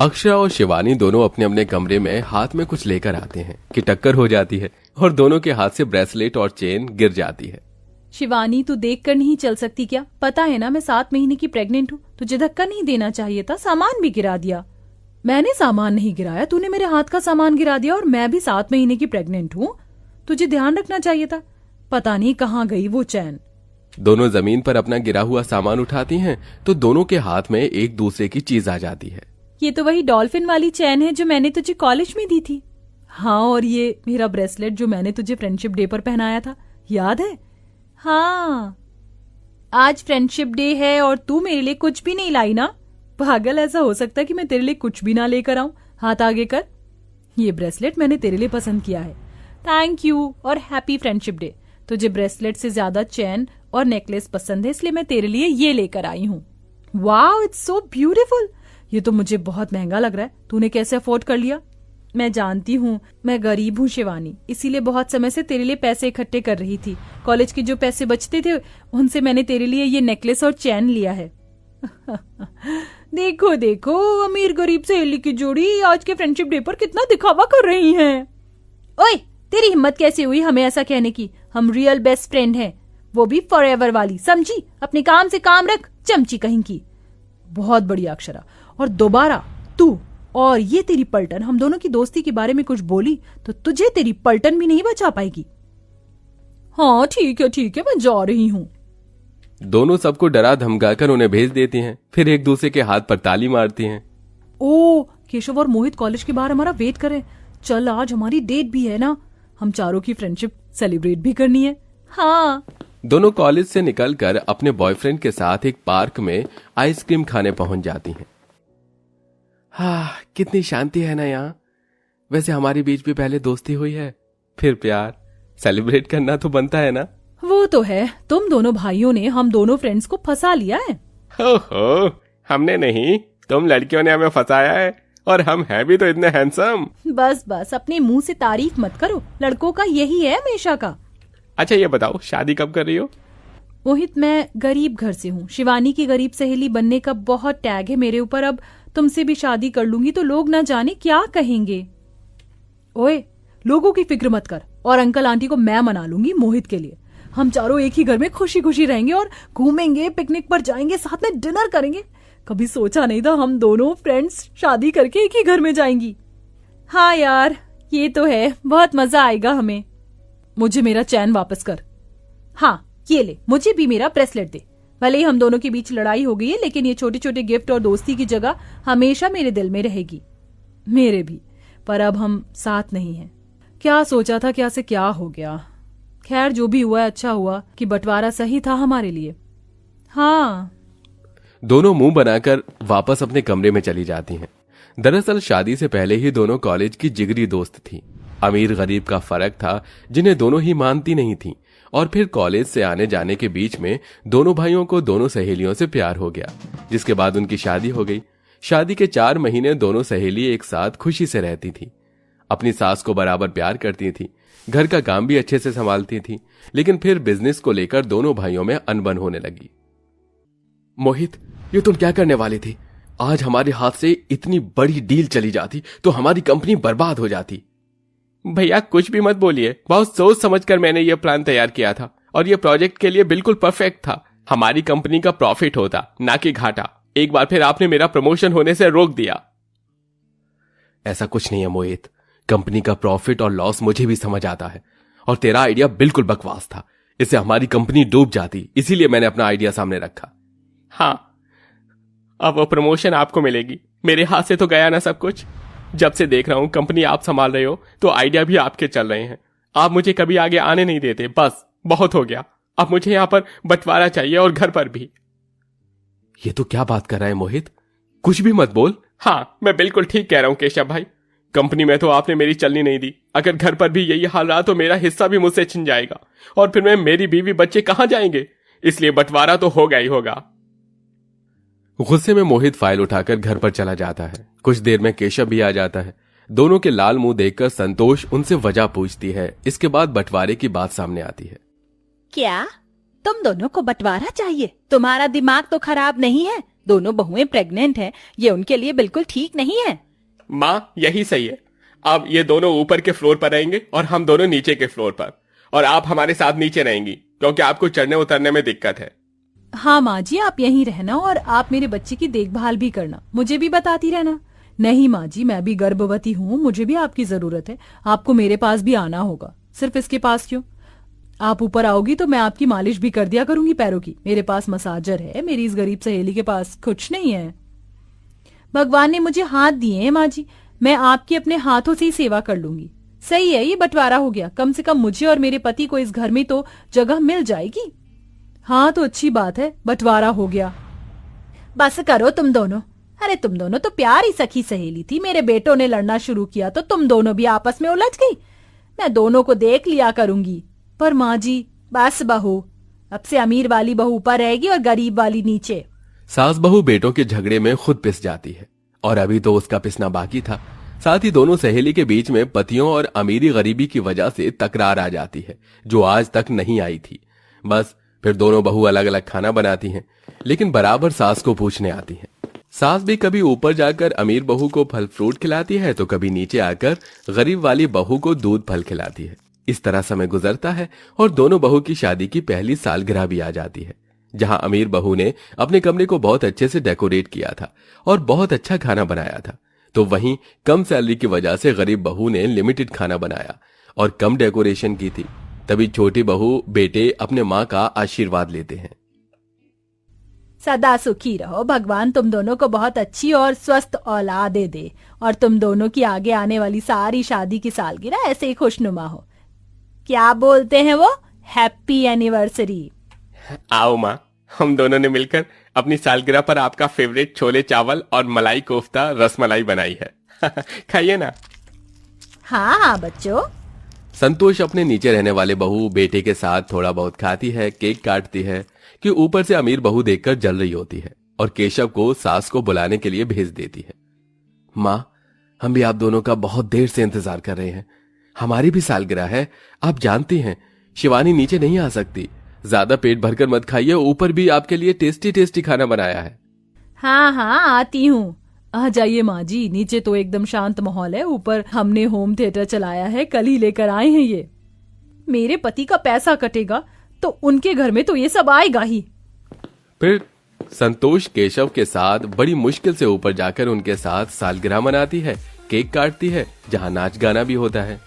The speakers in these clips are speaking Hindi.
अक्षरा और शिवानी दोनों अपने अपने कमरे में हाथ में कुछ लेकर आते हैं कि टक्कर हो जाती है और दोनों के हाथ से ब्रेसलेट और चेन गिर जाती है। शिवानी, तू देख कर नहीं चल सकती क्या? पता है ना मैं 7 महीने की प्रेग्नेंट हूँ। तुझे धक्का नहीं देना चाहिए था, सामान भी गिरा दिया। मैंने सामान नहीं गिराया, तूने मेरे हाथ का सामान गिरा दिया और मैं भी 7 महीने की प्रेग्नेंट हूँ। तुझे ध्यान रखना चाहिए था। पता नहीं कहाँ गई वो चैन। दोनों जमीन पर अपना गिरा हुआ सामान उठाती हैं तो दोनों के हाथ में एक दूसरे की चीज आ जाती है। ये तो वही डॉल्फिन वाली चैन है जो मैंने तुझे कॉलेज में दी थी। हाँ, और ये मेरा ब्रेसलेट जो मैंने तुझे फ्रेंडशिप डे पर पहनाया था, याद है? हाँ, आज फ्रेंडशिप डे है और तू मेरे लिए कुछ भी नहीं लाई ना? पागल, ऐसा हो सकता है कि मैं तेरे लिए कुछ भी ना लेकर आऊं? हाथ आगे कर। ये ब्रेसलेट मैंने तेरे लिए पसंद किया है। थैंक यू और हैप्पी फ्रेंडशिप डे। तुझे ब्रेसलेट से ज्यादा चैन और नेकलेस पसंद है, इसलिए मैं तेरे लिए ये लेकर आई हूँ। Wow, it's so beautiful. ये तो मुझे बहुत महंगा लग रहा है। तूने कैसे अफोर्ड कर लिया? मैं जानती हूँ, मैं गरीब हूँ शिवानी, इसीलिए बहुत समय से तेरे लिए पैसे इकट्ठे कर रही थी। कॉलेज के जो पैसे बचते थे उनसे मैंने तेरे लिए ये नेकलेस और चैन लिया है। देखो देखो, अमीर गरीब सहेली की जोड़ी आज के फ्रेंडशिप डे पर कितना दिखावा कर रही हैं। ओए, तेरी हिम्मत कैसे हुई हमें ऐसा कहने की? हम रियल बेस्ट फ्रेंड हैं, वो भी फॉरएवर वाली, समझी? अपने काम से काम रख, चमची कहीं की। बहुत बढ़िया अक्षरा, और दोबारा तू और ये तेरी पलटन हम दोनों की दोस्ती के बारे में कुछ बोली तो तुझे तेरी पलटन भी नहीं बचा पाएगी। हाँ ठीक है, मैं जा रही हूँ। दोनों सबको डरा धमकाकर उन्हें भेज देती हैं, फिर एक दूसरे के हाथ पर ताली मारती हैं। ओ, केशव और मोहित कॉलेज के बाहर हमारा वेट कर रहे हैं। चल, आज हमारी डेट भी है ना, हम चारों की फ्रेंडशिप सेलिब्रेट भी करनी है। हाँ। दोनों कॉलेज से निकलकर अपने बॉयफ्रेंड के साथ एक पार्क में आइसक्रीम खाने पहुंच जाती हैं। हाँ, कितनी शांति है ना यहाँ। वैसे हमारे बीच भी पहले दोस्ती हुई है, फिर प्यार। सेलिब्रेट करना तो बनता है ना। वो तो है, तुम दोनों भाइयों ने हम दोनों फ्रेंड्स को फंसा लिया है। हो, हमने नहीं, तुम लड़कियों ने हमें फंसाया है, और हम हैं भी तो इतने हैंडसम। बस अपने मुंह से तारीफ मत करो, लड़कों का यही है हमेशा का। अच्छा ये बताओ, शादी कब कर रही हो? मोहित, मैं गरीब घर से हूँ। शिवानी की गरीब सहेली बनने का बहुत टैग है मेरे ऊपर। अब तुमसे भी शादी कर लूंगी तो लोग ना जाने क्या कहेंगे। ओए, लोगों की फिक्र मत कर, और अंकल आंटी को मैं मना लूंगी मोहित के लिए। हम चारों एक ही घर में खुशी खुशी रहेंगे और घूमेंगे, पिकनिक पर जाएंगे, साथ में डिनर करेंगे। कभी सोचा नहीं था हम दोनों फ्रेंड्स शादी करके एक ही घर में जाएंगी। हाँ यार, ये तो है, बहुत मजा आएगा हमें। मुझे मेरा चैन वापस कर। हाँ, ये ले, मुझे भी मेरा ब्रेसलेट दे। भले ही हम दोनों के बीच लड़ाई हो गई है, लेकिन ये छोटे छोटे गिफ्ट और दोस्ती की जगह हमेशा मेरे दिल में रहेगी। मेरे भी, पर अब हम साथ नहीं हैं। क्या सोचा था, क्या से क्या हो गया। खैर, जो भी हुआ अच्छा हुआ कि बंटवारा सही था हमारे लिए। हाँ। दोनों मुंह बनाकर वापस अपने कमरे में चली जाती हैं। दरअसल शादी से पहले ही दोनों कॉलेज की जिगरी दोस्त थी। अमीर गरीब का फर्क था जिन्हें दोनों ही मानती नहीं थी, और फिर कॉलेज से आने जाने के बीच में दोनों भाइयों को दोनों सहेलियों से प्यार हो गया, जिसके बाद उनकी शादी हो गई। शादी के 4 महीने दोनों सहेली एक साथ खुशी से रहती थी। अपनी सास को बराबर प्यार करती थी, घर का काम भी अच्छे से संभालती थी। लेकिन फिर बिजनेस को लेकर दोनों भाइयों में अनबन होने लगी। मोहित, ये तुम क्या करने वाली थी? आज हमारे हाथ से इतनी बड़ी डील चली जाती तो हमारी कंपनी बर्बाद हो जाती। भैया कुछ भी मत बोलिए, बहुत सोच समझकर मैंने ये प्लान तैयार किया था, और ये प्रोजेक्ट के लिए बिल्कुल परफेक्ट था। हमारी कंपनी का प्रॉफिट होता, ना कि घाटा। एक बार फिर आपने मेरा प्रमोशन होने से रोक दिया। ऐसा कुछ नहीं है मोहित, कंपनी का प्रॉफिट और लॉस मुझे भी समझ आता है, और तेरा आइडिया बिल्कुल बकवास था। इससे हमारी कंपनी डूब जाती, इसीलिए मैंने अपना आइडिया सामने रखा। हाँ, अब वो प्रमोशन आपको मिलेगी, मेरे हाथ से तो गया ना सब कुछ। जब से देख रहा हूं कंपनी आप संभाल रहे हो तो आइडिया भी आपके चल रहे हैं। आप मुझे कभी आगे आने नहीं देते, बस बहुत हो गया। अब मुझे यहां पर बंटवारा चाहिए, और घर पर भी। ये तो क्या बात कर रहा है मोहित, कुछ भी मत बोल। हाँ, मैं बिल्कुल ठीक कह रहा हूं केशव भाई। कंपनी में तो आपने मेरी चलनी नहीं दी, अगर घर पर भी यही हाल रहा तो मेरा हिस्सा भी मुझसे छिन जाएगा, और फिर मेरी बीवी बच्चे कहां जाएंगे? इसलिए बंटवारा तो होगा ही होगा। गुस्से में मोहित फाइल उठाकर घर पर चला जाता है। कुछ देर में केशव भी आ जाता है। दोनों के लाल मुंह देखकर संतोष उनसे वजह पूछती है। इसके बाद बंटवारे की बात सामने आती है। क्या तुम दोनों को बंटवारा चाहिए? तुम्हारा दिमाग तो खराब नहीं है? दोनों बहुएं प्रेग्नेंट हैं, ये उनके लिए बिल्कुल ठीक नहीं है। माँ यही सही है। अब ये दोनों ऊपर के फ्लोर पर रहेंगे और हम दोनों नीचे के फ्लोर पर, और आप हमारे साथ नीचे रहेंगी क्योंकि आपको चढ़ने उतरने में दिक्कत है। हाँ माँ जी, आप यहीं रहना और आप मेरे बच्चे की देखभाल भी करना, मुझे भी बताती रहना। नहीं माँ जी, मैं भी गर्भवती हूँ, मुझे भी आपकी जरूरत है। आपको मेरे पास भी आना होगा। सिर्फ इसके पास क्यों, आप ऊपर आओगी तो मैं आपकी मालिश भी कर दिया करूंगी पैरों की। मेरे पास मसाजर है, मेरी इस गरीब सहेली के पास कुछ नहीं है। भगवान ने मुझे हाथ दिए हैं माँ जी, मैं आपकी अपने हाथों से ही सेवा कर लूंगी। सही है, ये बंटवारा हो गया। कम से कम मुझे और मेरे पति को इस घर में तो जगह मिल जाएगी। हाँ तो अच्छी बात है, बंटवारा हो गया। बस करो तुम दोनों। अरे तुम दोनों तो प्यारी सखी सहेली थी। मेरे बेटों ने लड़ना शुरू किया तो तुम दोनों भी आपस में उलझ गई। मैं दोनों को देख लिया करूंगी। पर माँ जी, बस बहू, अब से अमीर वाली बहू ऊपर रहेगी और गरीब वाली नीचे। सास बहू बेटों के झगड़े में खुद पिस जाती है, और अभी तो उसका पिसना बाकी था। साथ ही दोनों सहेली के बीच में पतियों और अमीरी गरीबी की वजह से तकरार आ जाती है, जो आज तक नहीं आई थी। बस फिर दोनों बहू अलग अलग खाना बनाती हैं, लेकिन बराबर सास को पूछने आती हैं। सास भी कभी ऊपर जाकर अमीर बहू को फल फ्रूट खिलाती है तो कभी नीचे आकर गरीब वाली बहू को दूध फल खिलाती है। इस तरह समय गुजरता है और दोनों बहू की शादी की पहली सालगिरह भी आ जाती है, जहां अमीर बहू ने अपने कमरे को बहुत अच्छे से डेकोरेट किया था और बहुत अच्छा खाना बनाया था, तो वहीं कम सैलरी की वजह से गरीब बहू ने लिमिटेड खाना बनाया और कम डेकोरेशन की थी। तभी छोटी बहू बेटे अपने माँ का आशीर्वाद लेते हैं। सदा सुखी रहो, भगवान तुम दोनों को बहुत अच्छी और स्वस्थ औलादे दे और तुम दोनों की आगे आने वाली सारी शादी की सालगिरह ऐसे ही खुशनुमा हो। क्या बोलते हैं वो, हैप्पी एनिवर्सरी। आओ माँ, हम दोनों ने मिलकर अपनी सालगिरह पर आपका फेवरेट छोले चावल और मलाई कोफ्ता रसमलाई बनाई है। खाइए ना। हाँ हाँ बच्चों। संतोष अपने नीचे रहने वाले बहू बेटे के साथ थोड़ा बहुत खाती है, केक काटती है कि ऊपर से अमीर बहू देखकर जल रही होती है और केशव को सास को बुलाने के लिए भेज देती है। माँ, हम भी आप दोनों का बहुत देर से इंतजार कर रहे हैं। हमारी भी सालगिरह है, आप जानती हैं शिवानी नीचे नहीं आ सकती। ज्यादा पेट भरकर मत खाइए, ऊपर भी आपके लिए टेस्टी टेस्टी खाना बनाया है। हाँ हाँ आती हूँ। आ जाइए माँ जी, नीचे तो एकदम शांत माहौल है, ऊपर हमने होम थिएटर चलाया है, कल ही लेकर आए हैं ये। मेरे पति का पैसा कटेगा तो उनके घर में तो ये सब आएगा ही। फिर संतोष केशव के साथ बड़ी मुश्किल से ऊपर जाकर उनके साथ सालगिरह मनाती है, केक काटती है, जहाँ नाच गाना भी होता है।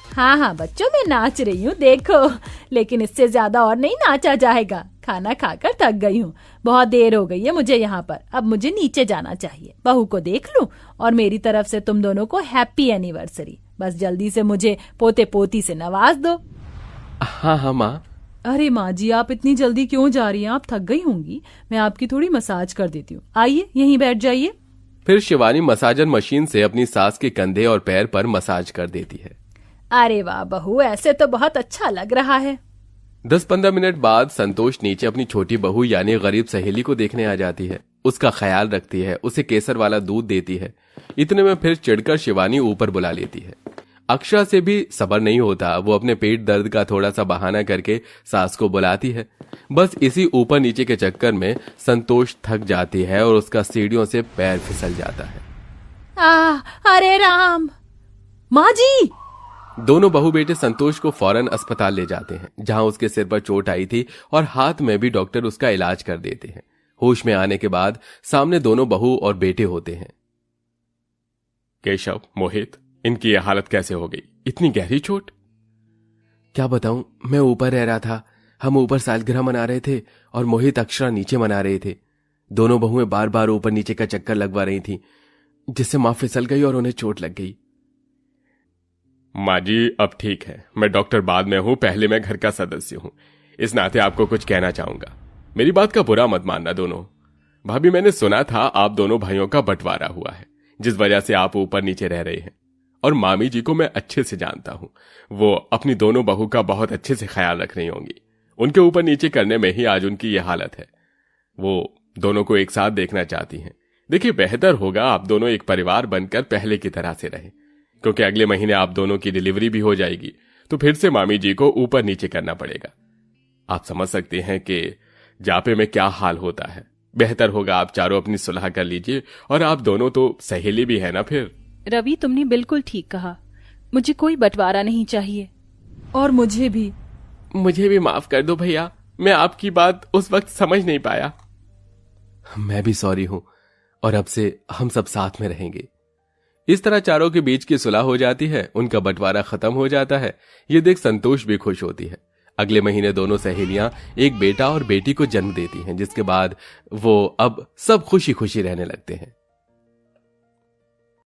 हाँ हाँ बच्चों, मैं नाच रही हूँ देखो, लेकिन इससे ज्यादा और नहीं नाचा जाएगा। खाना खाकर थक गई हूँ, बहुत देर हो गई है मुझे यहाँ पर। अब मुझे नीचे जाना चाहिए, बहू को देख लूं और मेरी तरफ से तुम दोनों को हैप्पी एनिवर्सरी। बस जल्दी से मुझे पोते पोती से नवाज दो। हाँ हाँ माँ। अरे माँ जी, आप इतनी जल्दी क्यों जा रही हैं? आप थक गई होंगी, मैं आपकी थोड़ी मसाज कर देती हूँ। आइए यहीं बैठ जाइए। फिर शिवानी मसाजर मशीन से अपनी सास के कंधे और पैर पर मसाज कर देती है। अरे वाह बहू, ऐसे तो बहुत अच्छा लग रहा है। 10-15 मिनट बाद संतोष नीचे अपनी छोटी बहू यानी गरीब सहेली को देखने आ जाती है, उसका ख्याल रखती है, उसे केसर वाला दूध देती है। इतने में फिर चिढ़कर शिवानी ऊपर बुला लेती है। अक्षरा से भी सब्र नहीं होता, वो अपने पेट दर्द का थोड़ा सा बहाना करके सास को बुलाती है। बस इसी ऊपर नीचे के चक्कर में संतोष थक जाती है और उसका सीढ़ियों से पैर फिसल जाता है। अरे राम। माँ जी। दोनों बहू बेटे संतोष को फौरन अस्पताल ले जाते हैं, जहां उसके सिर पर चोट आई थी और हाथ में भी डॉक्टर उसका इलाज कर देते हैं। होश में आने के बाद सामने दोनों बहू और बेटे होते हैं। केशव, मोहित, इनकी यह हालत कैसे हो गई? इतनी गहरी चोट? क्या बताऊं, मैं ऊपर रह रहा था, हम ऊपर सालगिरह मना रहे थे और मोहित अक्षरा नीचे मना रहे थे। दोनों बहुएं बार बार ऊपर नीचे का चक्कर लगवा रही थी, जिससे मां फिसल गई और उन्हें चोट लग गई। माँ जी अब ठीक है, मैं डॉक्टर बाद में हूं, पहले मैं घर का सदस्य हूं, इस नाते आपको कुछ कहना चाहूंगा। मेरी बात का बुरा मत मानना दोनों। भाभी, मैंने सुना था आप दोनों भाइयों का बंटवारा हुआ है, जिस वजह से आप ऊपर नीचे रह रहे हैं। और मामी जी को मैं अच्छे से जानता हूं, वो अपनी दोनों बहू का बहुत अच्छे से ख्याल रख रही होंगी। उनके ऊपर नीचे करने में ही आज उनकी यह हालत है। वो दोनों को एक साथ देखना चाहती हैं। देखिए, बेहतर होगा आप दोनों एक परिवार बनकर पहले की तरह से रहें, क्योंकि अगले महीने आप दोनों की डिलीवरी भी हो जाएगी, तो फिर से मामी जी को ऊपर नीचे करना पड़ेगा। आप समझ सकते हैं कि जापे में क्या हाल होता है। बेहतर होगा आप चारों अपनी सुलह कर लीजिए, और आप दोनों तो सहेली भी है ना फिर। रवि, तुमने बिल्कुल ठीक कहा, मुझे कोई बंटवारा नहीं चाहिए। और मुझे भी माफ कर दो भैया, मैं आपकी बात उस वक्त समझ नहीं पाया। मैं भी सॉरी हूं, और अब से हम सब साथ में रहेंगे। इस तरह चारों के बीच की सुलह हो जाती है, उनका बंटवारा खत्म हो जाता है। ये देख संतोष भी खुश होती है। अगले महीने दोनों सहेलियां एक बेटा और बेटी को जन्म देती हैं, जिसके बाद वो अब सब खुशी खुशी रहने लगते हैं।